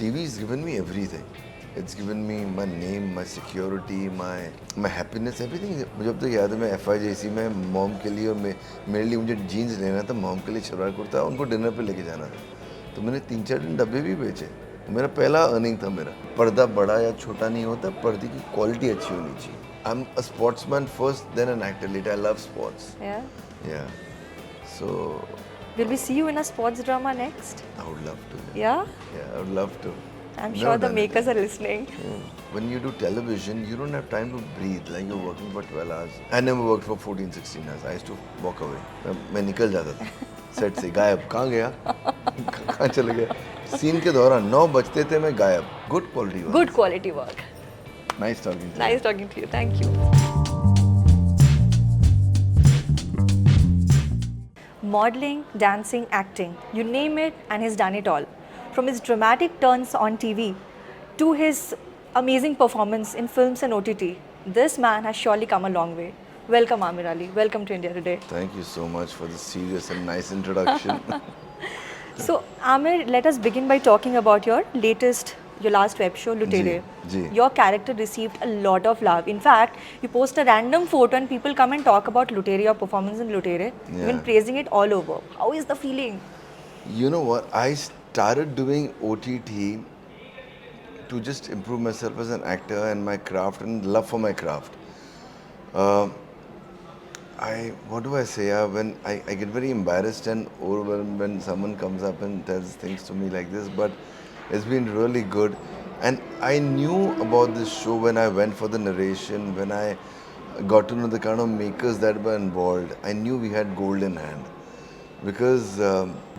TV's given me everything. It's given me my name, my security, my happiness, everything. मुझे अब तक याद है मैं FIJC में मॉम के लिए और मेरे लिए मुझे जीन्स लेना था, मॉम के लिए शलवार कुर्ता, उनको डिनर पे लेके जाना था, तो मैंने 3-4 दिन डब्बे भी बेचे. मेरा पहला अर्निंग था मेरा. पर्दा बड़ा या छोटा नहीं होता, पर्दे की क्वालिटी अच्छी होनी चाहिए. I'm a sportsman first, then an actor later. I love sports. Yeah. Yeah. So Will we see you in a sports drama next? I would love to. Yeah. Yeah, I would love to. I'm Never sure the done it. makers are listening. When you do television, you don't have time to breathe. Like you're working for 12 hours. I never worked for 14, 16 hours. I used to walk away. मैं निकल जाता था set से. गायब. कहाँ गया? कहाँ चले गया? सीन के दौरान 9 बजते थे, मैं गायब. Good quality work. Good quality work. Nice talking to you. Nice talking to you. Thank you. Modeling, dancing, acting, you name it, and he's done it all. From his dramatic turns on TV to his amazing performance in films and OTT, this man has surely come a long way. Welcome, Aamir Ali. Welcome to India Today. Thank you so much for the serious and nice introduction. So, Aamir, let us begin by talking about your last web show, Lutere. Ji. Your character received a lot of love. In fact, you post a random photo and people come and talk about Lutere, your performance in Lutere, even praising it all over. How is the feeling? You know what? I started doing OTT to just improve myself as an actor and my craft and love for my craft. What do I say? When I get very embarrassed and overwhelmed when someone comes up and tells things to me like this, but it's been really good. And I knew about this show when I went for the narration, when I got to know the kind of makers that were involved. I knew we had gold in hand. Because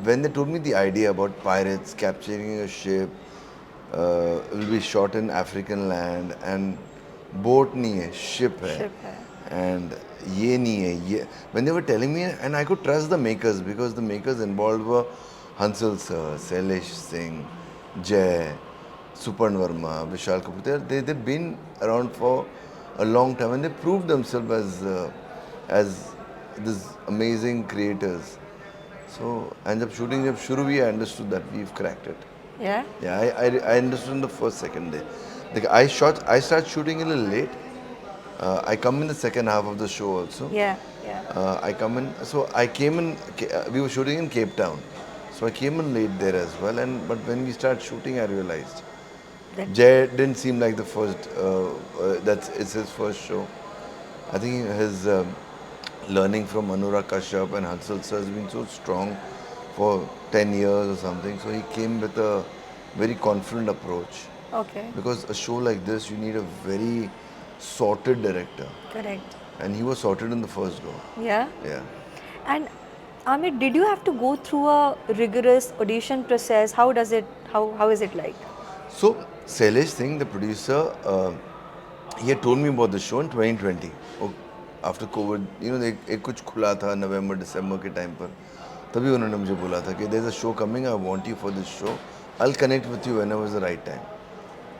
when they told me the idea about pirates capturing a ship, it will be shot in African land and boat nahi hai, ship hai. Ship hai. And ye nahi hai, ye. When they were telling me, and I could trust the makers because the makers involved were Hansal sir, Sailesh Singh, Jay, Suparn Verma, Vishal Kapoor. They've been around for a long time and they proved themselves as these amazing creators. So, and जब shooting जब शुरू हुई, I understood that we've cracked it. Yeah? Yeah, I understood in the first, second day. Like I started shooting a little late. I come in the second half of the show also. Yeah. I came in, we were shooting in Cape Town. So I came in late there as well. But when we started shooting, I realized Jay didn't seem like the first, it's his first show. I think his learning from Anurag Kashyap and Hansal sir has been so strong for 10 years or something. So he came with a very confident approach. Okay. Because a show like this, you need a very sorted director. Correct. And he was sorted in the first go. Yeah? Yeah. And Aamir, did you have to go through a rigorous audition process? How is it like? So, Sailesh Singh, the producer, he had told me about the show in 2020. After COVID, एक कुछ खुला था November, December के time पर. तभी उन्होंने मुझे बोला था कि there's a show coming, I want you for this show. I'll connect with you whenever is the right time.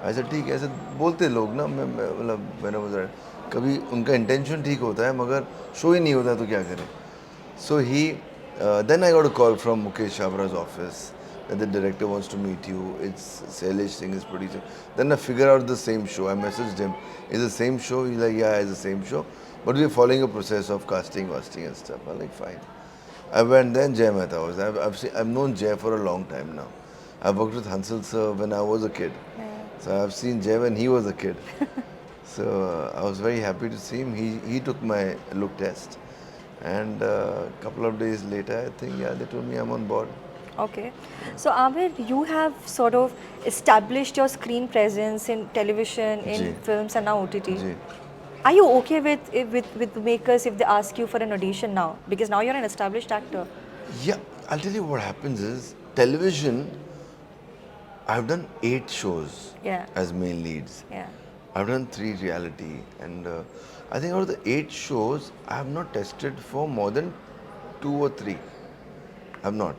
I said ठीक है, ऐसे बोलते लोग ना, मैं मतलब whenever is the right. कभी उनका intention ठीक होता है, मगर show ही नहीं होता तो क्या करें? So then I got a call from Mukesh Chabra's office that the director wants to meet you. It's Sailesh Singh is producer. Then I figured out the same show. I messaged him. Is the same show? He's like, yeah, it's the same show. But we're following a process of casting and stuff. I'm like, fine. I went then Jay Mehta was. I've known Jay for a long time now. I've worked with Hansal sir when I was a kid. Yeah. So I've seen Jay when he was a kid. So I was very happy to see him. He took my look test. And a couple of days later, I think, they told me I'm on board. Okay. So, Aamir, you have sort of established your screen presence in television, in films and now OTT. Ji. Are you okay with the makers if they ask you for an audition now? Because now you're an established actor. Yeah, I'll tell you what happens is, television, I've done 8 shows as main leads. Yeah. I've done 3 reality and I think out of the 8 shows, I have not tested for more than 2 or 3. I've not.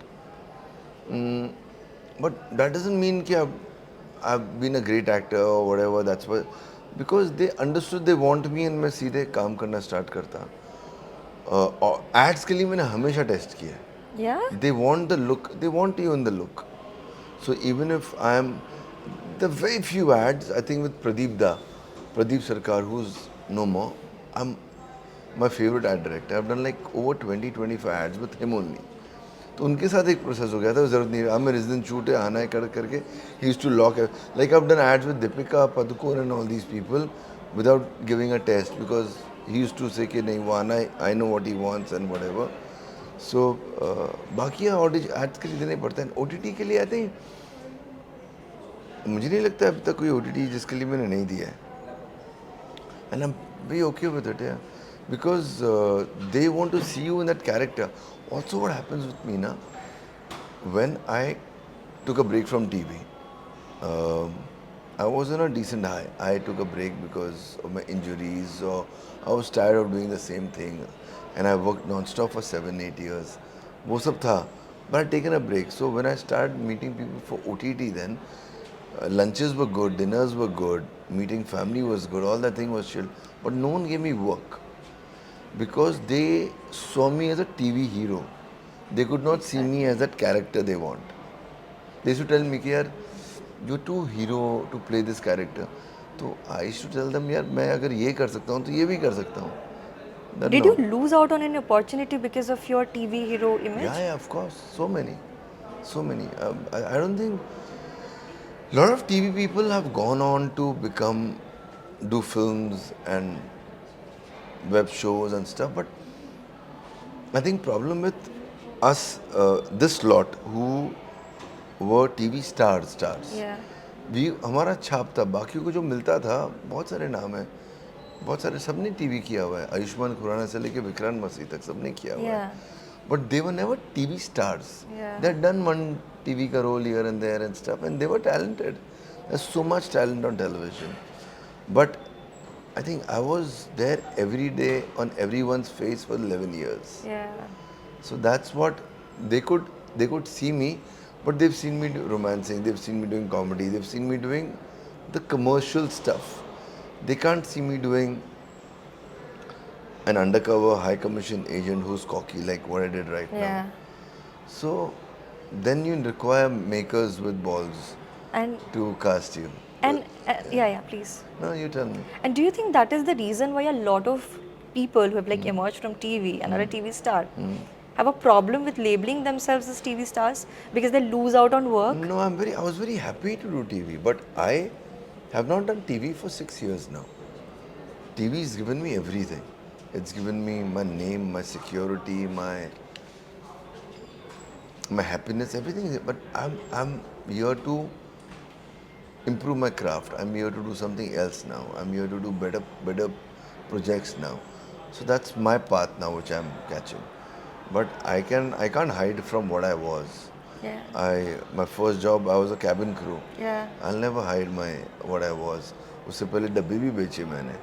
But that doesn't mean that I've been a great actor or whatever. That's why, because they understood they want me and मैं सीधे काम करना start करता. Ads के लिए मैंने हमेशा test किया. Yeah? They want the look. They want you in the look. So even if I'm The very few ads, I think with Pradeep Sarkar, who's no more, I'm my favorite ad director. I've done like over 20-25 ads with him only. तो उनके साथ एक process हो गया था, ज़रूरत नहीं है मेरे इस दिन शूट है आना है करके he used to lock like I have done ads with Deepika Padukone and all these people without giving a test because he used to say कि नहीं वो आना है, I know what he wants and whatever. So बाकी audition ads के लिए देने पड़ते हैं. ओटीटी के लिए आई थिंक मुझे नहीं लगता अभी तक कोई ओटीटी जिसके लिए मैंने नहीं दिया है. And I'm very okay with it, yeah. Because they want to see you in that character. Also, what happens with me now, when I took a break from TV, I was on a decent high. I took a break because of my injuries, or I was tired of doing the same thing, and I worked non-stop for 7-8 years. वो सब था, but I'd taken a break. So when I started meeting people for OTT, then lunches were good, dinners were good, meeting family was good, all that thing was chill. But no one gave me work because they saw me as a TV hero. They could not see me as that character they want. They used to tell me कि यार you're too hero to play this character. तो I used to tell them यार मैं अगर ये कर सकता हूँ तो ये भी कर सकता हूँ. Then Did no. you lose out on an opportunity because of your TV hero image? Yeah, of course. So many. I don't think a lot of TV people have gone on to do films and web shows and stuff, but I think problem with us, this lot who were TV stars, Yeah. हमारा छाप था. बाकियों को जो मिलता था, बहुत सारे नाम हैं, बहुत सारे सबने टीवी किया हुआ है. आयुष्मान खुराना से लेके विक्रांत मसीह तक सबने किया हुआ है. Yeah. But they were never TV stars. Yeah. They had done one TV ka role here and there and stuff, and they were talented. There's so much talent on television. But I think I was there every day on everyone's face for 11 years. Yeah. So that's what they could see me, but they've seen me do romancing, they've seen me doing comedy, they've seen me doing the commercial stuff. They can't see me doing an undercover high commission agent who's cocky like what I did right Yeah. now. So then you require makers with balls And to cast you. yeah, please. No, you tell me. And do you think that is the reason why a lot of people who have like emerged from TV and are a TV star have a problem with labeling themselves as TV stars because they lose out on work? No, I was very happy to do TV, but I have not done TV for 6 years now. TV has given me everything. It's given me my name, my security, my happiness, everything. But I'm here to improve my craft. I'm here to do something else now. I'm here to do better projects now. So that's my path now, which I'm catching. But I can't hide from what I was. Yeah. My first job, I was a cabin crew. Yeah. I'll never hide what I was. उससे पहले डब्बे भी बेचे मैंने.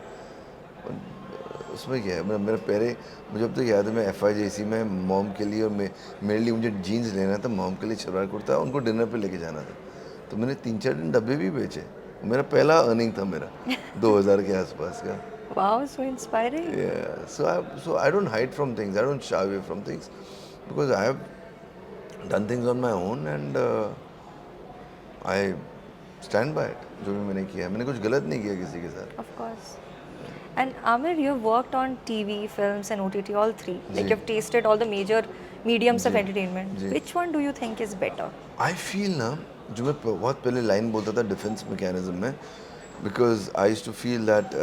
उसमें क्या है, मेरा पहले मुझे अब तक याद है, मैं FIJC में मॉम के लिए और मेरे लिए मुझे जीन्स लेना था, मॉम के लिए शलवार कुर्ता, उनको डिनर पे लेके जाना था. तो मैंने 3-4 दिन डब्बे भी बेचे. मेरा पहला अर्निंग था मेरा 2000 के आसपास का. Wow, so inspiring. Yeah, so I don't hide from things. I don't shy away from things because I have done things on my own and I stand by it. जो भी मैंने किया, मैंने कुछ गलत नहीं किया किसी के साथ. Of course. And Amir, you've worked on TV, films, and OTT, all three. Like ji. you've tasted all the major mediums of ji. entertainment. Ji. Which one do you think is better? I feel ना, जो मैं बहुत पहले line बोलता था defence mechanism में, because I used to feel that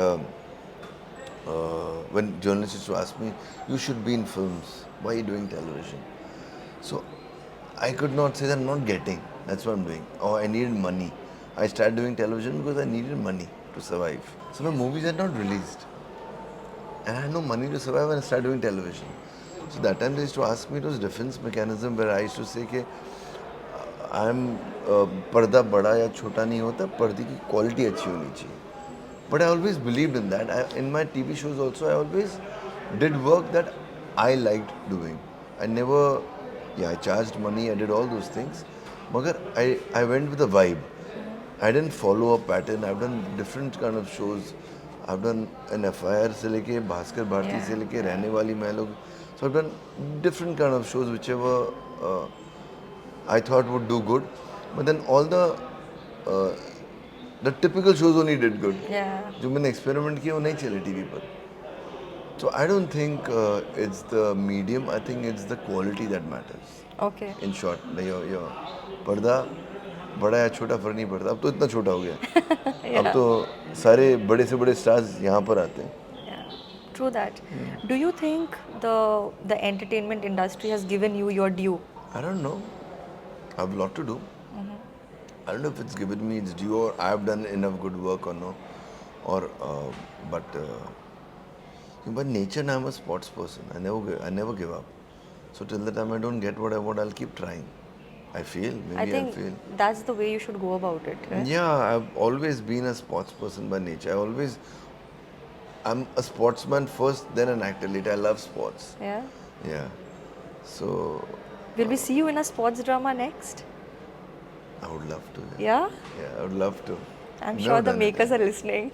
when journalists used to ask me, you should be in films, why are you doing television? So I could not say that I'm not getting, that's what I'm doing. Or I needed money. I started doing television because I needed money to survive. So my movies had not released. And I had no money to survive when I started doing television. So that time they used to ask me, it was defense mechanism where I used to say कि I'm पर्दा बड़ा या छोटा नहीं होता, पर्दे की quality अच्छी होनी चाहिए. But I always believed in that. In my TV shows also, I always did work that I liked doing. I never, I charged money, I did all those things. But I went with a vibe. I didn't follow a pattern. I've done different kind of shows. I've done an FIR से लेके भास्कर भारती से लेके रहने वाली मैं लोग. So I've done different kind of shows whichever I thought would do good. But then all the The typical shows only did good. Yeah. जो मैंने experiment किया वो नहीं चले टीवी पर. So I don't think it's the medium. I think it's the quality that matters. Okay. In short, your पर्दा बड़ा या छोटा फर्क नहीं पड़ता. अब तो इतना छोटा हो गया. अब तो सारे बड़े से बड़े स्टार्स यहाँ पर आते हैं. Yeah. True that. Do you think the entertainment industry has given you your due? I don't know. I have a lot to do. I don't know if it's given me its due or I have done enough good work or no. Or but nature, I'm a sports person. I never give up. So till the time I don't get what I want, I'll keep trying. I feel, I maybe I think feel. that's the way you should go about it, right? Yeah, I've always been a sports person by nature. I'm a sportsman first, then an athlete. Later, I love sports. Yeah. Yeah. So, Will we see you in a sports drama next? I would love to. Yeah? Yeah, I would love to. I'm Never sure the done it, makers yeah. are listening.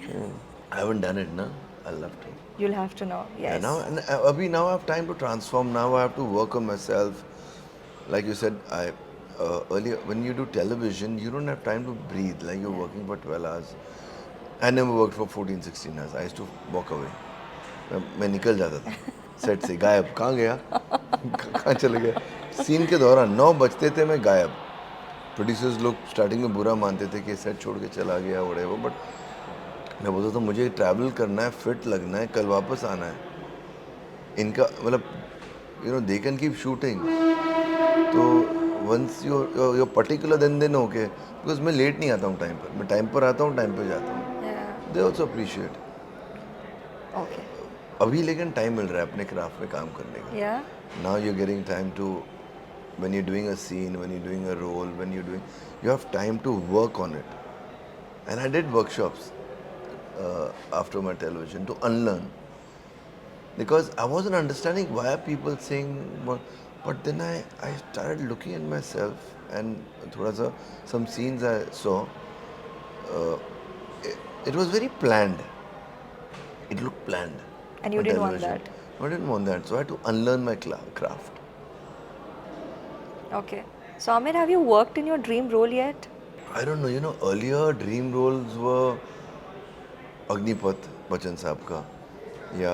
I haven't done it, no? I'll love to. You'll have to know. Yeah, Yes. now I have time to transform. Now I have to work on myself. Like you said, earlier when you do television, you don't have time to breathe. Like you're working for 12 hours. I never worked for 14, 16 hours. I used to walk away. मैं निकल जाता था set से गायब कहाँ गया कहाँ चले गया सीन के दौरान 9 बजते थे मैं गायब प्रोड्यूसर्स लोग स्टार्टिंग में बुरा मानते थे कि सेट छोड़ के चला गया whatever बट मैं बोलता था मुझे ट्रैवल करना है फिट लगना है कल वापस आना है इनका मतलब दे कैन कीप शूटिंग तो once your particular then okay because मैं लेट नहीं आता हूँ टाइम पर मैं टाइम पर आता हूँ टाइम पर जाता हूँ Yeah. They also appreciate Okay. अभी लेकिन टाइम मिल रहा है अपने क्राफ्ट में काम करने का Yeah. now you're getting time to when you're doing a scene when you're doing a role when you have time to work on it and I did workshops after my television to unlearn because I wasn't understanding why are people saying but then I started looking at myself and thoda sa some scenes I saw it was very planned it looked planned And you on didn't want television. that. I didn't want that. So I had to unlearn my craft. Okay. So Amir, have you worked in your dream role yet? I don't know, earlier dream roles were Agnipath Bachchan साहब का या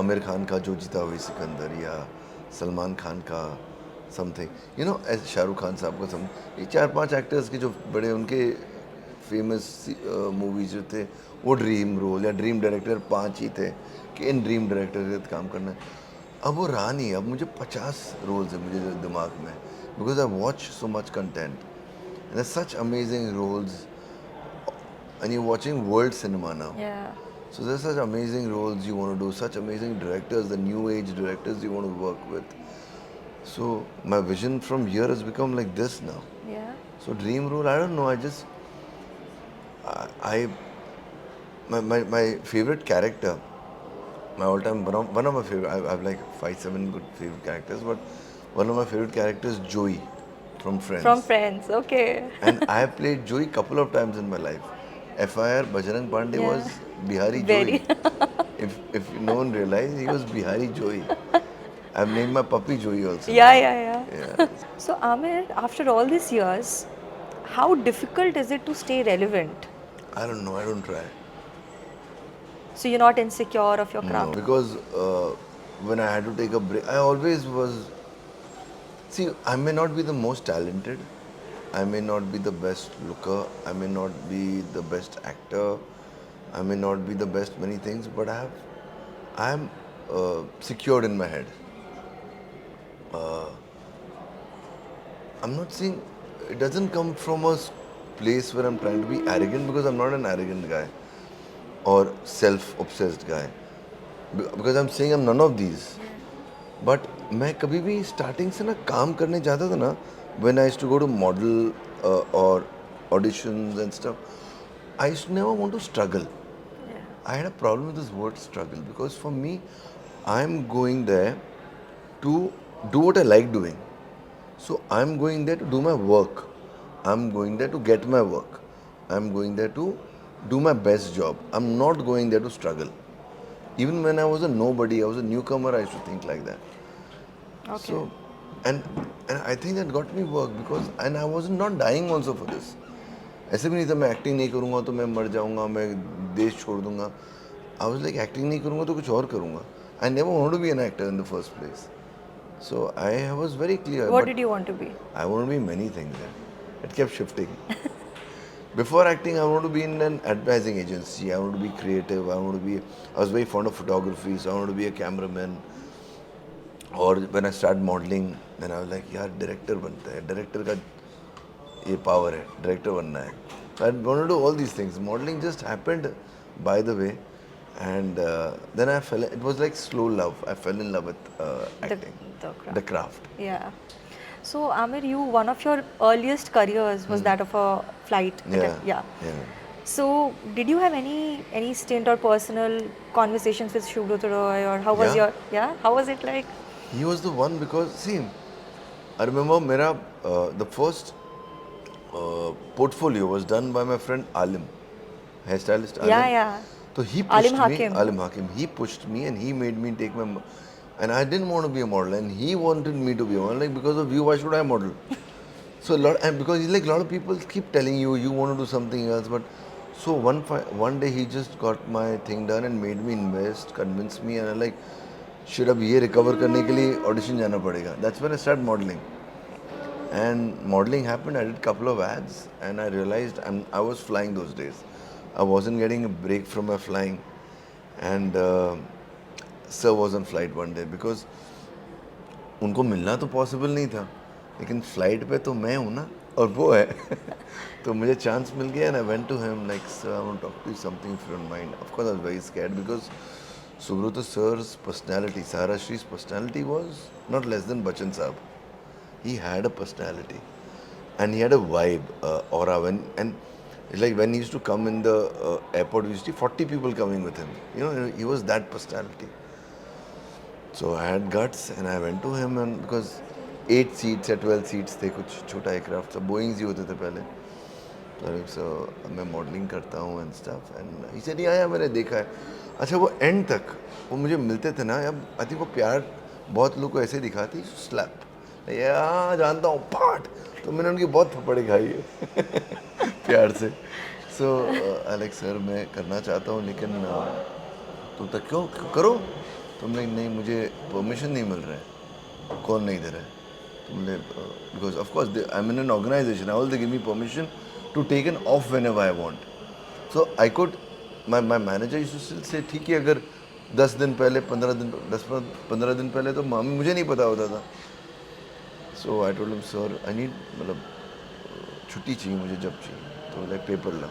आमिर खान का जो जीता हुई सिकंदर या सलमान खान का something Shahrukh Khan साहब का समथिंग ये 4-5 एक्टर्स के जो बड़े उनके फेमस मूवीज जो थे वो ड्रीम रोल या ड्रीम डायरेक्टर 5 ही थे कि इन ड्रीम डायरेक्टर के साथ काम करना है अब वो रहा नहीं अब मुझे 50 रोल्स है मुझे दिमाग में because I watch so much content and such amazing roles and you watching world cinema now Yeah. So there's such amazing roles you want to do, such amazing directors, the new age directors you want to work with. So my vision from here has become like this now. Yeah. So dream role, I don't know. My favorite character, my all-time one of my favorite. I have like 5-7 good favorite characters, but one of my favorite characters, Joey, from Friends. From Friends. Okay. And I have played Joey couple of times in my life. FIR Bajrang Pandey Yeah. was Bihari Very. Joey. if no one realized, he was Bihari Joey. I've named my puppy Joey also. Yeah. Yeah. So Amir, after all these years, how difficult is it to stay relevant? I don't know. I don't try. So you're not insecure of your No, craft? because when I had to take a break, I always was. See, I may not be the most talented. I may not be the best looker. I may not be the best actor. I may not be the best many things, but I am secured in my head. I'm not saying it doesn't come from a place where I'm trying to be arrogant because I'm not an arrogant guy or self-obsessed guy. Because I'm saying I'm none of these. But मैं कभी भी starting से ना काम करने जाता था ना when I used to go to model or auditions and stuff, I used to never want to struggle. Yeah. I had a problem with this word struggle because for me, I'm going there to do what I like doing. So I'm going there to do my work. I'm going there to get my work. I'm going there to do my best job. I'm not going there to struggle. Even when I was a nobody, I was a newcomer, I used to think like that. Okay. So, and I think that got me work because, and I was not dying also for this. ऐसे भी नहीं था मैं acting नहीं करूँगा तो मैं मर जाऊँगा, मैं देश छोड़ दूँगा। आई वाज लाइक एक्टिंग नहीं करूँगा तो कुछ और करूँगा। I never wanted to be an actor in the first place. So I was very clear, What but did you want to be? I wanted to be many things then. It kept shifting. Before acting, I wanted to be in an advertising agency. I wanted to be creative. I was very fond of photography, so I wanted to be a cameraman. Or when I started modeling, then I was like, यार director बनता है, director का ये power है, director बनना है. So I wanted to do all these things. Modeling just happened by the way, and then I fell. It was like slow love. I fell in love with acting, The craft. the craft. Yeah. So Amir, one of your earliest careers was that of a flight Yeah, attendant. Yeah. yeah. So did you have any stint or personal conversations with Shubhrata Roy, or how was Yeah. how was it like? He was the one because see, I remember मेरा the first portfolio was done by my friend Alim, hairstylist Alim. Yeah, yeah. So he pushed Alim me, Hakim. Alim Hakim. He pushed me and he made me take my, and I didn't want to be a model, and he wanted me to be a model. Like because of you, why should I model? So a lot, and because he's like a lot of people keep telling you you want to do something else, but so one day he just got my thing done and made me invest, convinced me, and I like, shit अब ये recover करने के लिए audition जाना पड़ेगा. That's when I started modeling. And modeling happened. I did a couple of ads, and I realized I was flying those days. I wasn't getting a break from my flying, and sir was on flight one day because उनको मिलना तो possible नहीं था, लेकिन flight पे तो मैं हूँ ना और वो है तो मुझे चांस मिल गया, and I went to him like, sir, I want to talk to you something if you don't mind. Of course, I was very scared because Subrata sir's personality, Sahara Shree's personality was not less than Bachchan Saab. He had a personality and he had a vibe, aura. And it's like when he used to come in the airport, we used to see 40 people coming with him. You know, he was that personality. So I had guts and I went to him, and because 8 seats या 12 seats थे, कुछ छोटा aircraft सब Boeing's ही होते थे पहले. So मैं modelling करता हूँ and stuff, and he said yeah मैंने देखा है. अच्छा वो एंड तक वो मुझे मिलते थे ना, अब आई थिंक वो प्यार बहुत लोग को ऐसे दिखाती स्लैप या जानता हूँ पाट, तो मैंने उनकी बहुत थप्पड़े खाई है प्यार से. सो एलेक्स सर मैं करना चाहता हूँ लेकिन तुम तक क्यों करो. तुमने नहीं, मुझे परमिशन नहीं मिल रहा है. कौन नहीं दे रहा है तुमने? Because of course I am in an organization, I will they give me permission to take an off whenever I want. So I could, my manager used to still say ठीक है अगर 10 दिन पहले 15 दिन पहले, तो मामी मुझे नहीं पता होता था. So I told him sir I need, मतलब छुट्टी चाहिए मुझे जब चाहिए. तो लाइक पेपर लाओ,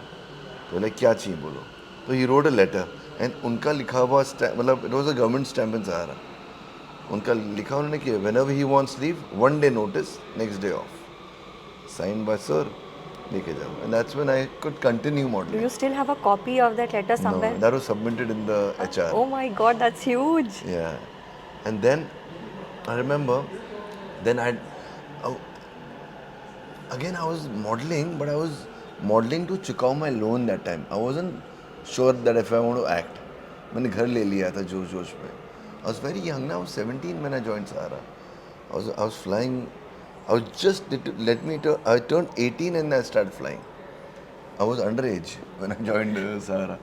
तो लाइक क्या चाहिए बोलो. तो he wrote a letter and उनका लिखा हुआ मतलब it was a government stamp in Sahara. उनका लिखा उन्होंने कि whenever he wants leave 1 day notice, next day off, sign by sir, लेके जाओ. And that's when I could continue Do modelling. you still have a copy of that letter No, somewhere? that was submitted in the HR. Oh my God, that's huge. Yeah. And then I remember, then uh, again I was modeling, but I was modeling to चुकाओ my loan that time. I wasn't sure that if I want to act. मैंने घर ले लिया था जोश जोश में. I was very young now. I was 17 when I joined Sahara. I was flying. I was just I turned 18 and I started flying. I was underage when I joined Sahara.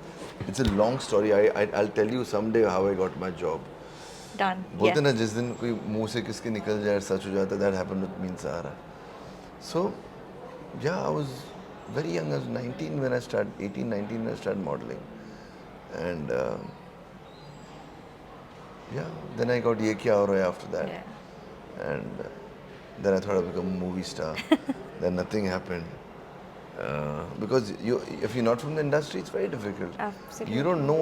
It's a long story. I'll tell you someday how I got my job. Done. बोलते Yeah. ना जिस दिन कोई मुंह से किसके निकल जाए सच हो जाता है. That happened with me in Sahara. So yeah, I was very young. I was 19 when I started, 18, 19 when I started modeling. And yeah, then I got Ye Kya Ho Raha Hai after that. Yeah. And then I thought I'd become a movie star. Then nothing happened. Because if you're not from the industry, it's very difficult. Absolutely. You don't know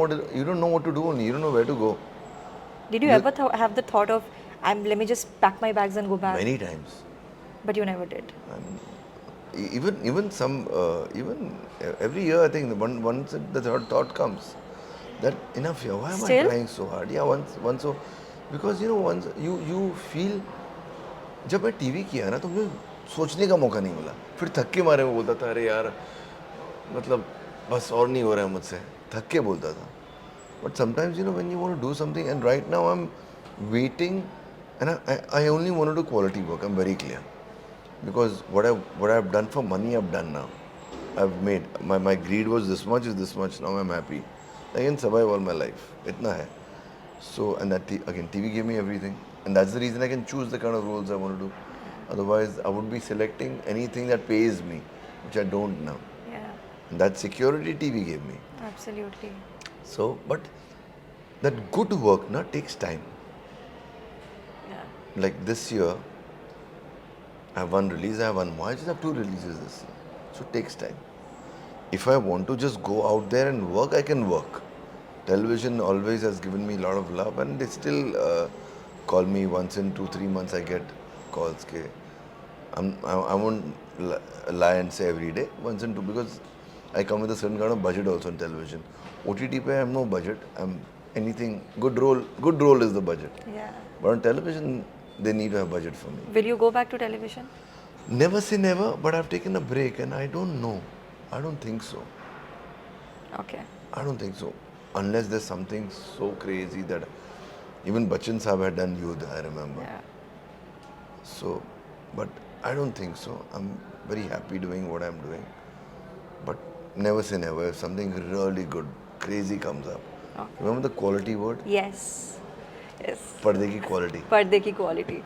what to do. Only you don't know where to go. Did you ever have the thought of, let me just pack my bags and go back? Many times. But you never did. Even every year I think once the thought comes that enough here. Why am I Still? trying so hard? Yeah, once so, because once you feel. जब मैं TV किया ना तो मुझे सोचने का मौका नहीं मिला. फिर थक के मारे में बोलता था अरे यार मतलब बस और नहीं हो रहा है मुझसे, थक के बोलता था. But sometimes when you want to do something, and right now I'm waiting, and I only want to do quality work. I'm very clear because what I've done for money I've done now. I've made. My greed was this much is this much. Now I'm happy. I can survive all my life. Itna hai. So, and that again, TV gave me everything, and that's the reason I can choose the kind of roles I want to do. Otherwise, I would be selecting anything that pays me, which I don't now. Yeah, And that security TV gave me. absolutely. So, but that good work na takes time. Yeah. Like this year, I have one release, I have one more. I just have two releases this year. So it takes time. If I want to just go out there and work, I can work. Television always has given me a lot of love, and they still call me once in 2-3 months. I get calls. Ke, I won't lie and say every day. Once in two, because I come with a certain kind of budget also on television. OTT pe I have no budget. I'm anything good role. Good role is the budget. Yeah. But on television, they need to have budget for me. Will you go back to television? Never say never, but I've taken a break, and I don't know. I don't think so. Okay. I don't think so. Unless there's something so crazy that even Bachchan Saab had done Yudh, I remember. Yeah. So, but I don't think so. I'm very happy doing what I'm doing. But never say never. If something really good, crazy comes up. Okay. Remember the quality word? Yes. Yes. Parde ki quality. Parde ki quality.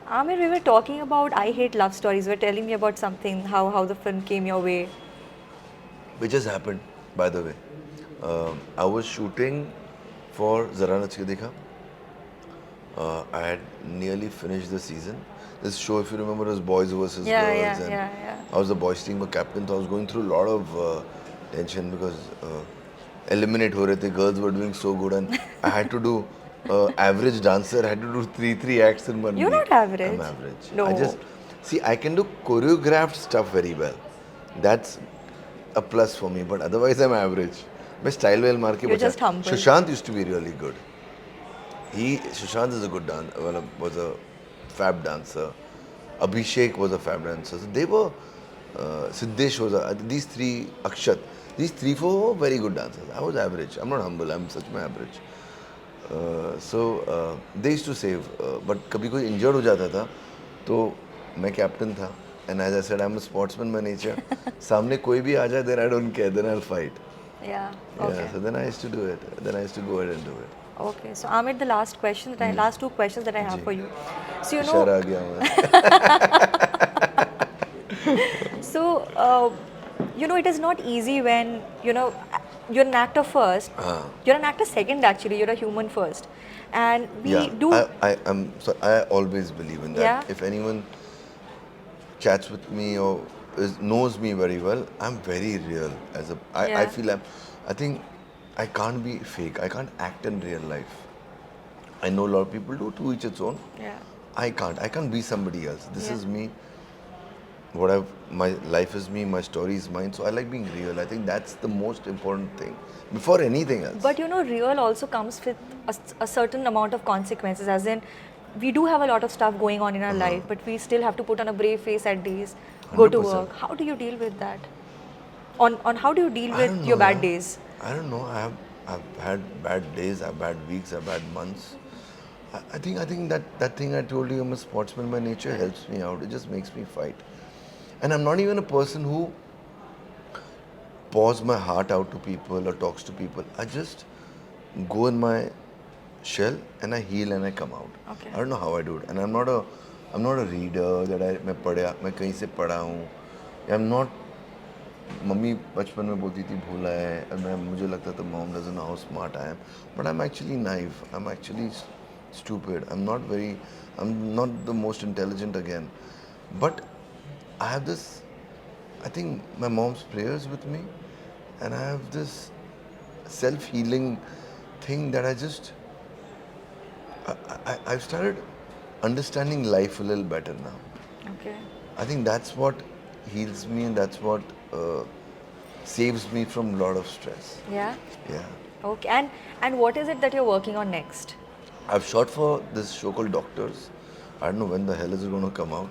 Amir, we were talking about I Hate Love Stories. You were telling me about something, how the film came your way. Which has happened, by the way. I was shooting for Zara Nach Ke Dekha. I had nearly finished the season. This show, if you remember, was boys versus Yeah, girls. yeah, and yeah. I was the boys team captain, so I was going through a lot of tension because eliminate ho rahe the girls were doing so good, and I had to do average dancer. I had to do three acts in one You're week. not average. I'm average. No. I just see. I can do choreographed stuff very well. That's a plus for me. But otherwise, I'm average. मैं style well मार के You're बचा. just humble. Sushant used to be really good. Sushant is a good dancer. Well, was a fab dancer. Abhishek was a fab dancer. So they were. Siddesh was these three. Akshat. These 3-4 were very good dancers. I was average. I'm not humble. I'm such my average. So they used to save. But कभी कोई injured हो जाता था, तो मैं captain था. And as I said, I'm a sportsman by nature. सामने कोई भी आ जाए, then I don't care. Then I'll fight. Yeah. Yeah, Okay. so then I used to do it. Then I used to go ahead and do it. Okay. So Amir, the last question that last 2 questions that I have जी. for you. So you sure know, आ गया मैं. so it is not easy when you're an actor first. You're an actor second actually. You're a human first, and we Yeah, do. I always believe in that. Yeah. If anyone chats with me or knows me very well, I'm very real. I Yeah. feel I think I can't be fake. I can't act in real life. I know a lot of people do, to each its own. Yeah. I can't. I can't be somebody else. This Yeah. is me. My life is me. My story is mine. So I like being real. I think that's the most important thing before anything else. But real also comes with a certain amount of consequences. As in, we do have a lot of stuff going on in our life, but we still have to put on a brave face at days, go to 100%. work. How do you deal with that? On how do you deal I with don't your know, bad yeah. days? I don't know. I've had bad days. I've had weeks. I've had months. I think that thing I told you, I'm a sportsman by nature, helps me out. It just makes me fight. And I'm not even a person who pours my heart out to people or talks to people. I just go in my shell and I heal and I come out. Okay. I don't know how I do it. And I'm not a reader that मैं कहीं से पढ़ा हूँ. I'm not. Mummy बचपन में बोलती थी भोला है और मुझे लगता था mom doesn't know how smart I am. But I'm actually naive. I'm actually stupid. I'm not the most intelligent again. But I have this, I think my mom's prayers with me, and I have this self-healing thing that I've started understanding life a little better now. Okay. I think that's what heals me, and that's what saves me from a lot of stress. Yeah. Yeah. Okay. And what is it that you're working on next? I've shot for this show called Doctors. I don't know when the hell is it going to come out.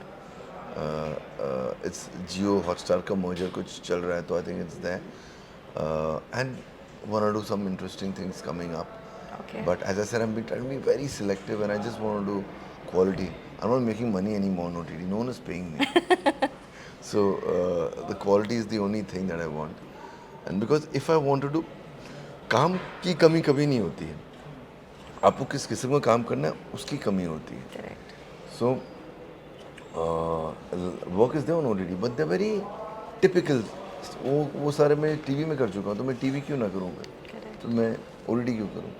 It's Jio Hotstar का merger कुछ चल रहा है, तो I think it's there. And want to do some interesting things coming up. Okay. But as I said, I'm trying to be very selective, and I just want to do quality. I'm not making money anymore on OTT. No one is paying me. So the quality is the only thing that I want. And because if I want to do, काम की कमी कभी नहीं होती है. आपको किस किस्म का काम करना है उसकी कमी होती है. Correct. So work is there on OTT, but they're very typical. वो सारे मैं टीवी में कर चुका हूँ, तो मैं टीवी क्यों ना करूँगा? Correct. तो मैं OTT क्यों करूँ?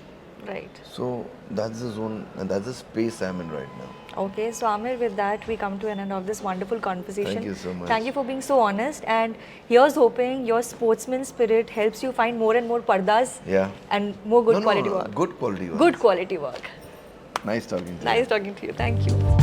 Right. So that's the zone and that's the space I'm in right now. Okay, so Amir, with that, we come to an end of this wonderful conversation. Thank you so much. Thank you for being so honest. And here's hoping your sportsman spirit helps you find more and more pardas Yeah. and more good No, quality work. Good quality work. Good quality work. Nice talking to you. Nice talking to you. Thank you.